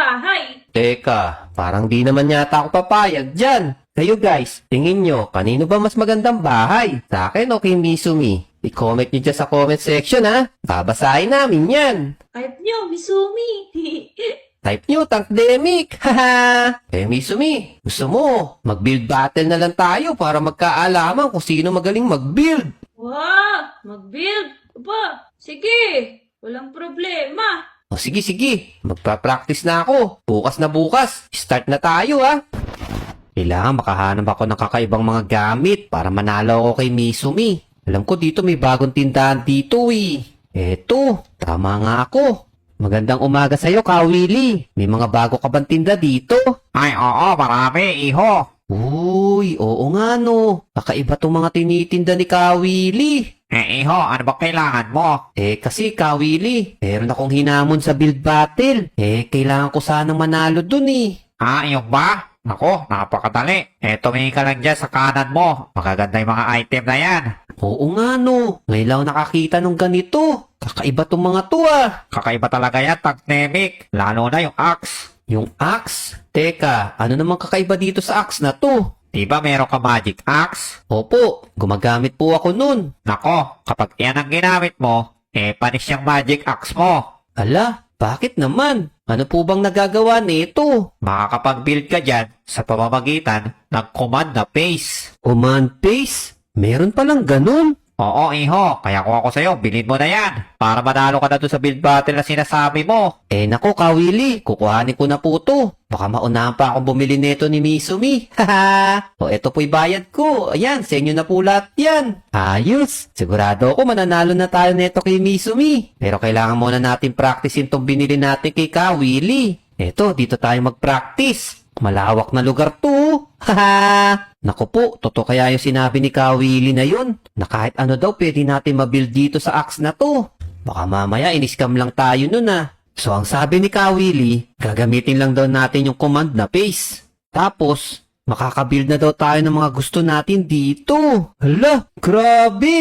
bahay. Teka, parang di naman yata ako papayag dyan. Kayo guys, tingin nyo, kanino ba mas magandang bahay? Sa akin o kay Mizumi? I-comment nyo dyan sa comment section ha. Babasahin namin yan. Type nyo, Misumi. Type nyo, Tankdemic! Haha! Eh, Mizumi, gusto mo, mag-build battle na lang tayo para magkaalaman kung sino magaling mag-build. Wow, mag-build. Aba, sige, walang problema. O sige, magpa-practice na ako. Bukas na bukas, start na tayo ha. Kailangan makahanap ako ng kakaibang mga gamit para manalo ako kay Mizumi. Alam ko dito may bagong tindahan dito eh. Eto, tama nga ako. Magandang umaga sa'yo, Kawili. May mga bago ka bang tinda dito? Ay, oo, marami, iho. Uy, oo nga no. Kakaiba tong mga tinitinda ni Kawili. Iho, ano ba kailangan mo? Kasi Kawili, meron akong hinamon sa build battle. Kailangan ko sanang manalo dun eh. Yung ba? Ako, napakadali. Tumingin ka lang dyan sa kanan mo. Magaganda yung mga item na yan. Oo nga no. Ngayon lang nakakita nung ganito. Kakaiba tong mga to ah. Kakaiba talaga yan, Tankdemic. Lalo na yung axe. Yung axe? Teka, ano naman kakaiba dito sa axe na to? Diba meron ka magic axe? Opo, gumagamit po ako nun. Nako, kapag yan ang ginamit mo, panis yung magic axe mo. Ala, bakit naman? Ano po bang nagagawa nito? Makakapag-build ka dyan sa pamamagitan ng command na paste. Command paste? Meron palang ganun? Oo, iho. Kaya kung ako sa'yo, bilhin mo na yan. Para manalo ka na doon sa build battle na sinasabi mo. Nako Kawili, kukuhanin ko na po to. Baka maunahan pa akong bumili nito ni Mizumi. Haha! O eto po'y bayad ko. Ayan, sa inyo na po lahat yan. Ayos! Sigurado ako mananalo na tayo neto kay Mizumi. Pero kailangan muna natin practicein tong binili natin kay Kawili. Eto, dito tayo mag-practice. Malawak na lugar to. Haha! Naku po, totoo kaya yung sinabi ni Kawili na yun? Na kahit ano daw pwede natin mabuild dito sa axe na to. Baka mamaya iniskam lang tayo nun ah. So ang sabi ni Kawili, gagamitin lang daw natin yung command na paste. Tapos, makakabuild na daw tayo ng mga gusto natin dito. Hala, grabe!